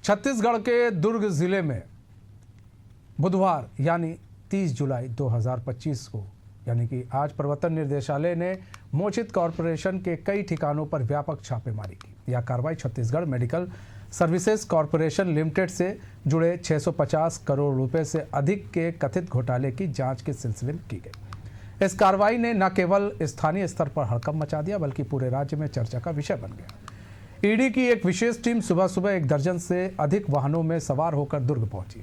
छत्तीसगढ़ के दुर्ग जिले में बुधवार यानी 30 जुलाई 2025 को यानी कि आज प्रवर्तन निर्देशालय ने मोचित कॉरपोरेशन के कई ठिकानों पर व्यापक छापेमारी की। यह कार्रवाई Chhattisgarh medical services corporation limited से जुड़े 650 करोड़ रुपए से अधिक के कथित घोटाले की जांच के सिलसिले में की गई। इस कार्रवाई ने न केवल स्थानीय स्तर पर हड़कंप मचा दिया बल्कि पूरे राज्य में चर्चा का विषय बन गया। ईडी की एक विशेष टीम सुबह सुबह 1 दर्जन से अधिक वाहनों में सवार होकर दुर्ग पहुंची।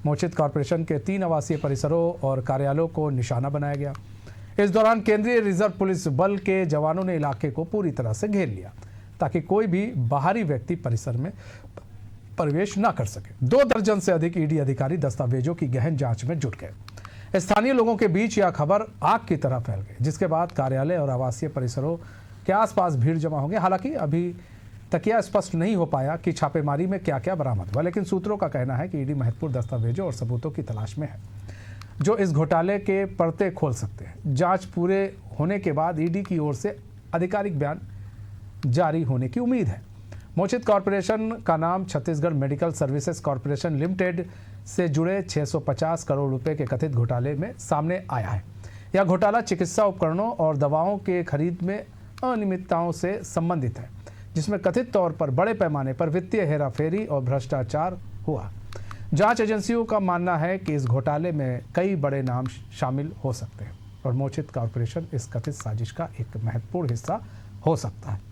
मोचित कॉरपोरेशन के 3 आवासीय परिसरों और कार्यालयों को निशाना बनाया गया। इस दौरान केंद्रीय रिजर्व पुलिस बल के जवानों ने इलाके को पूरी तरह से घेर लिया ताकि कोई भी बाहरी व्यक्ति परिसर में प्रवेश न कर सके। 2 दर्जन से अधिक ईडी अधिकारी दस्तावेजों की गहन जांच में जुट गए। स्थानीय लोगों के बीच यह खबर आग की तरह फैल गई, जिसके बाद कार्यालय और आवासीय परिसरों के आसपास भीड़ जमा हो गई। हालांकि अभी तक यह स्पष्ट नहीं हो पाया कि छापेमारी में क्या क्या बरामद हुआ, लेकिन सूत्रों का कहना है कि ईडी महत्वपूर्ण दस्तावेजों और सबूतों की तलाश में है जो इस घोटाले के पर्दे खोल सकते हैं। जांच पूरे होने के बाद ईडी की ओर से आधिकारिक बयान जारी होने की उम्मीद है। मोचित कॉरपोरेशन का नाम Chhattisgarh medical services corporation limited से जुड़े 650 करोड़ रुपए के कथित घोटाले में सामने आया है। यह घोटाला चिकित्सा उपकरणों और दवाओं के खरीद में अनियमितताओं से संबंधित है, जिसमें कथित तौर पर बड़े पैमाने पर वित्तीय हेराफेरी और भ्रष्टाचार हुआ। जांच एजेंसियों का मानना है कि इस घोटाले में कई बड़े नाम शामिल हो सकते हैं और मोचित कॉरपोरेशन इस कथित साजिश का एक महत्वपूर्ण हिस्सा हो सकता है।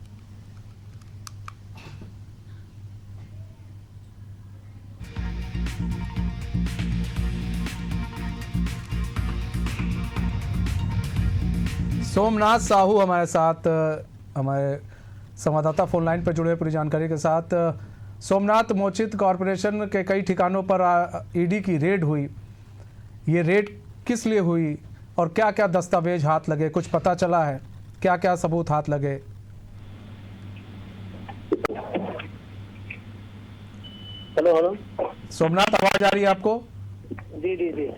सोमनाथ साहू हमारे साथ, हमारे संवाददाता फोन लाइन पर जुड़े पूरी जानकारी के साथ। सोमनाथ, मोचित कॉरपोरेशन के कई ठिकानों पर ईडी की रेड हुई। ये रेड किस लिए हुई और क्या क्या दस्तावेज हाथ लगे, कुछ पता चला है? क्या क्या सबूत हाथ लगे? हेलो सोमनाथ, आवाज आ रही है आपको? जी।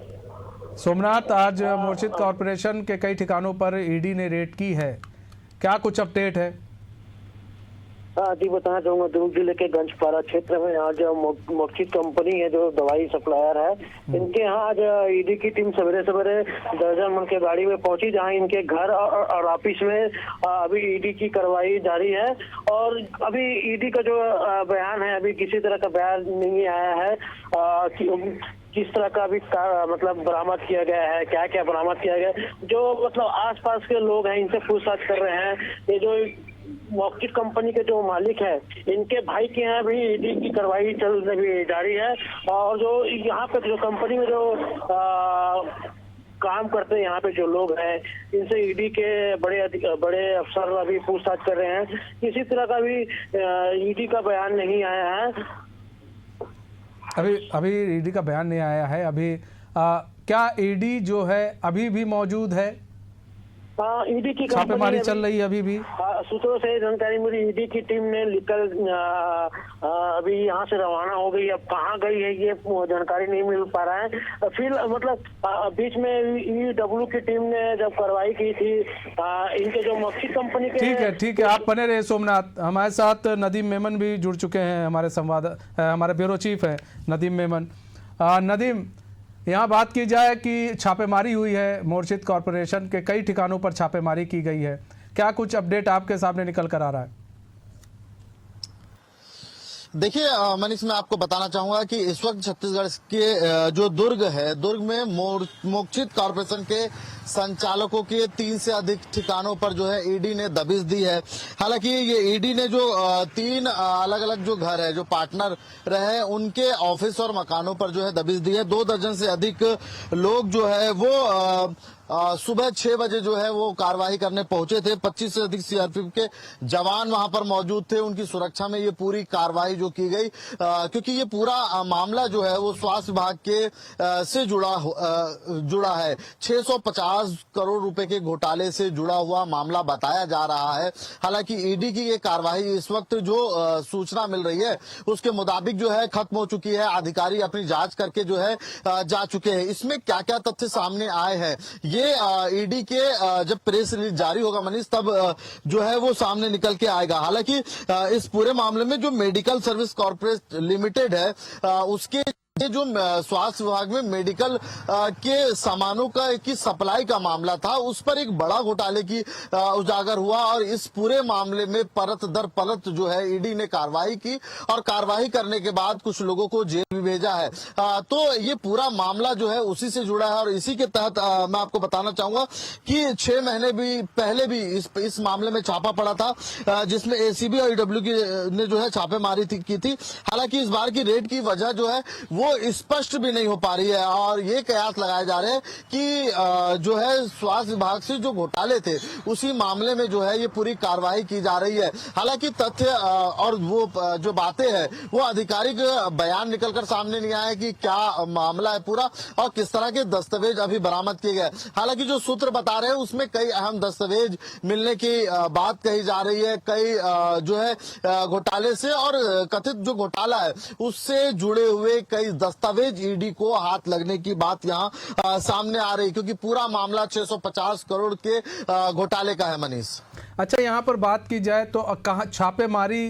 सोमनाथ, आज मोचित कॉरपोरेशन के कई ठिकानों पर ईडी ने रेड की है, क्या कुछ अपडेट है? हाँ जी, बताना चाहूंगा दुर्ग जिले के गंजपारा क्षेत्र में आज मोचित कंपनी है जो दवाई सप्लायर है, इनके यहाँ आज ईडी की टीम सवेरे सवेरे दर्जन मन के गाड़ी में पहुंची, जहाँ इनके घर और ऑफिस में अभी ईडी की कार्रवाई जारी है। और अभी ईडी का जो बयान है, अभी किसी तरह का बयान नहीं आया है किस तरह का अभी मतलब बरामद किया गया है, क्या क्या बरामद किया गया है। जो मतलब आसपास के लोग हैं इनसे पूछताछ कर रहे हैं। ये जो मोचित कंपनी के जो मालिक है, इनके भाई के यहाँ भी ईडी की कार्रवाई अभी जारी है। और जो यहाँ पे जो कंपनी में जो काम करते हैं, यहाँ पे जो लोग हैं, इनसे ईडी के बड़े अफसर अभी पूछताछ कर रहे हैं। किसी तरह का भी ईडी का बयान नहीं आया है। अभी ईडी का बयान नहीं आया है। अभी क्या ईडी जो है अभी भी मौजूद है? ईडी की छापेमारी चल रही है अभी भी? सूत्रों से जानकारी मिली, ईडी की टीम ने निकल अभी यहाँ से रवाना हो गई। अब कहाँ गई है ये जानकारी नहीं मिल पा रहा है। फिर मतलब बीच में ईडब्ल्यू की टीम ने जब कार्रवाई की थी इनके जो मोचित कंपनी के। ठीक है, आप बने रहे सोमनाथ। हमारे साथ नदीम मेमन भी जुड़ चुके हैं, हमारे ब्यूरो चीफ हैं नदीम मेमन। नदीम, यहाँ बात की जाए कि छापेमारी हुई है, मोचित कॉरपोरेशन के कई ठिकानों पर छापेमारी की गई है, क्या कुछ अपडेट आपके सामने निकल कर आ रहा है? देखिए मनीष, मैं आपको बताना चाहूंगा कि इस वक्त छत्तीसगढ़ के जो दुर्ग है, दुर्ग में मोचित कॉरपोरेशन के संचालकों के 3 से अधिक ठिकानों पर जो है ईडी ने दबिश दी है। हालांकि ये ईडी ने जो 3 अलग अलग जो घर है, जो पार्टनर रहे, उनके ऑफिस और मकानों पर जो है दबिश दी है। 2 दर्जन से अधिक लोग जो है वो सुबह 6 बजे जो है वो कार्रवाई करने पहुंचे थे। 25 से अधिक सीआरपीएफ के जवान वहां पर मौजूद थे। उनकी सुरक्षा में ये पूरी कार्रवाई जो की गई, क्योंकि ये पूरा मामला जो है वो स्वास्थ्य विभाग के से जुड़ा है। 650 करोड़ रुपए के घोटाले से जुड़ा हुआ मामला बताया जा रहा है। हालांकि ईडी की ये कार्रवाई इस वक्त जो सूचना मिल रही है उसके मुताबिक जो है खत्म हो चुकी है। अधिकारी अपनी जांच करके जो है जा चुके हैं। इसमें क्या क्या तथ्य सामने आए हैं ये ये ईडी के जब प्रेस रिलीज जारी होगा मनीष, तब जो है वो सामने निकल के आएगा। हालांकि इस पूरे मामले में जो मेडिकल सर्विस कॉर्पोरेशन लिमिटेड है उसके ये जो स्वास्थ्य विभाग में मेडिकल के सामानों की सप्लाई का मामला था, उस पर एक बड़ा घोटाले की उजागर हुआ और इस पूरे मामले में परत दर परत जो है ईडी ने कार्रवाई की और कार्रवाई करने के बाद कुछ लोगों को जेल भी भेजा है। तो ये पूरा मामला जो है उसी से जुड़ा है और इसी के तहत मैं आपको बताना चाहूंगा कि 6 महीने भी पहले भी इस मामले में छापा पड़ा था, जिसमें एसीबी और ईडब्ल्यू ने जो है छापेमारी की थी। हालांकि इस बार की रेड की वजह जो है वो स्पष्ट भी नहीं हो पा रही है और ये कयास लगाए जा रहे हैं कि जो है स्वास्थ्य विभाग से जो घोटाले थे उसी मामले में जो है ये पूरी कार्रवाई की जा रही है। हालांकि तथ्य और वो जो बातें हैं वो आधिकारिक बयान निकलकर सामने नहीं आया कि क्या मामला है पूरा और किस तरह के दस्तावेज अभी बरामद किए गए। हालांकि जो सूत्र बता रहे हैं उसमें कई अहम दस्तावेज मिलने की बात कही जा रही है, कई जो है घोटाले से और कथित जो घोटाला है उससे जुड़े हुए कई दस्तावेज ईडी को हाथ लगने की बात यहां सामने आ रही, क्योंकि पूरा मामला 650 करोड़ के घोटाले का है मनीष। अच्छा, यहाँ पर बात की जाए तो कहाँ छापेमारी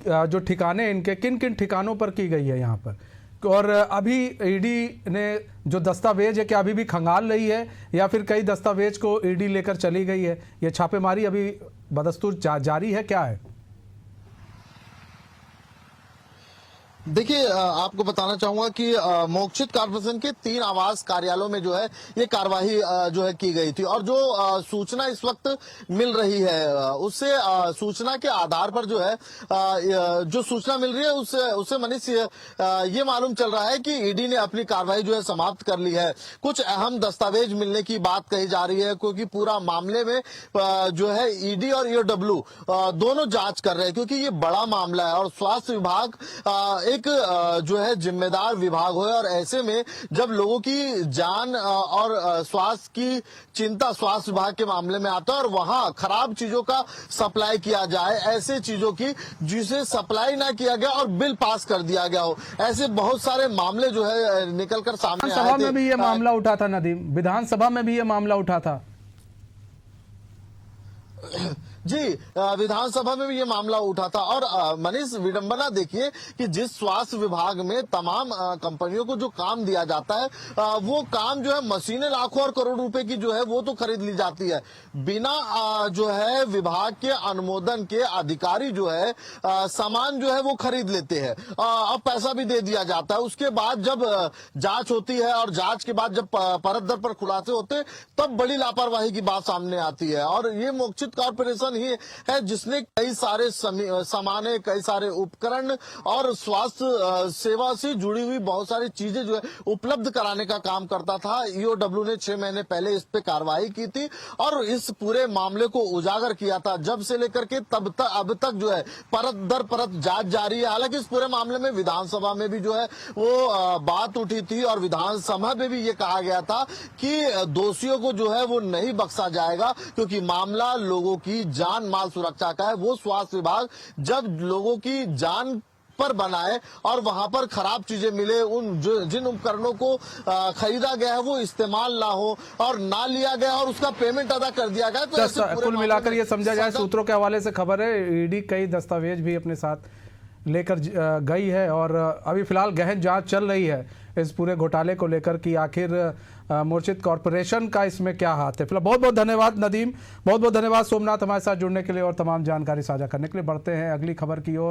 जो ठिकाने इनके किन किन ठिकानों पर की गई है यहाँ पर, और अभी ईडी ने जो दस्तावेज है क्या अभी भी खंगाल रही है या फिर कई दस्तावेज को ईडी लेकर चली गई है? ये छापेमारी अभी बदस्तूर जारी है, क्या है? देखिए, आपको बताना चाहूंगा कि मोक्षित कॉर्पोरेशन के 3 आवास कार्यालयों में जो है ये कार्यवाही जो है की गई थी और जो सूचना इस वक्त मिल रही है उससे सूचना के आधार पर जो है जो सूचना मिल रही है उससे मनीष ये मालूम चल रहा है कि ईडी ने अपनी कार्रवाई जो है समाप्त कर ली है। कुछ अहम दस्तावेज मिलने की बात कही जा रही है क्योंकि पूरा मामले में जो है ईडी और ईओडब्ल्यू दोनों जांच कर रहे हैं, क्योंकि ये बड़ा मामला है और स्वास्थ्य विभाग एक जो है जिम्मेदार विभाग हो और ऐसे में जब लोगों की जान और स्वास्थ्य की चिंता स्वास्थ्य विभाग के मामले में आता है और वहां खराब चीजों का सप्लाई किया जाए, ऐसे चीजों की जिसे सप्लाई ना किया गया और बिल पास कर दिया गया हो, ऐसे बहुत सारे मामले जो है निकलकर सामने आए थे। विधानसभा में भी ये मामला उठा था नदीम, विधानसभा में भी ये मामला उठा था। जी, विधानसभा में भी ये मामला उठा था और मनीष विडंबना देखिए कि जिस स्वास्थ्य विभाग में तमाम कंपनियों को जो काम दिया जाता है वो काम जो है मशीनें लाखों और करोड़ रुपए की जो है वो तो खरीद ली जाती है, बिना जो है विभाग के अनुमोदन के अधिकारी जो है सामान जो है वो खरीद लेते हैं और पैसा भी दे दिया जाता है। उसके बाद जब जांच होती है और जांच के बाद जब परत दर पर खुलासे होते तब बड़ी लापरवाही की बात सामने आती है और ये मोक्षित कॉर्पोरेशन ही है जिसने कई सारे सामाने, कई सारे उपकरण और स्वास्थ्य सेवा से जुड़ी हुई बहुत सारी चीजें जो है उपलब्ध कराने का काम करता था। ईओडब्ल्यू ने 6 महीने पहले इस पे कार्रवाई की थी और इस पूरे मामले को उजागर किया था। जब से लेकर के तब तक अब तक जो है परत दर परत जांच जारी है। हालांकि इस पूरे मामले में विधानसभा में भी जो है वो बात उठी थी और विधानसभा में भी ये कहा गया था कि दोषियों को जो है वो नहीं बख्शा जाएगा, क्योंकि मामला लोगों की जान माल सुरक्षा का है। वो स्वास्थ्य विभाग जब लोगों की जान पर बनाए और वहां पर खराब चीजें मिले, उन जिन उपकरणों को खरीदा गया है वो इस्तेमाल ना हो और ना लिया गया और उसका पेमेंट अदा कर दिया गया, तो कुल मिलाकर ये समझा जाए, सूत्रों के हवाले से खबर है ईडी कई दस्तावेज भी अपने साथ लेकर गई है और अभी फिलहाल गहन जांच चल रही है इस पूरे घोटाले को लेकर कि आखिर मोर्चित कॉर्पोरेशन का इसमें क्या हाथ है। फिलहाल बहुत बहुत धन्यवाद नदीम, बहुत बहुत धन्यवाद सोमनाथ हमारे साथ जुड़ने के लिए और तमाम जानकारी साझा करने के लिए। बढ़ते हैं अगली खबर की ओर।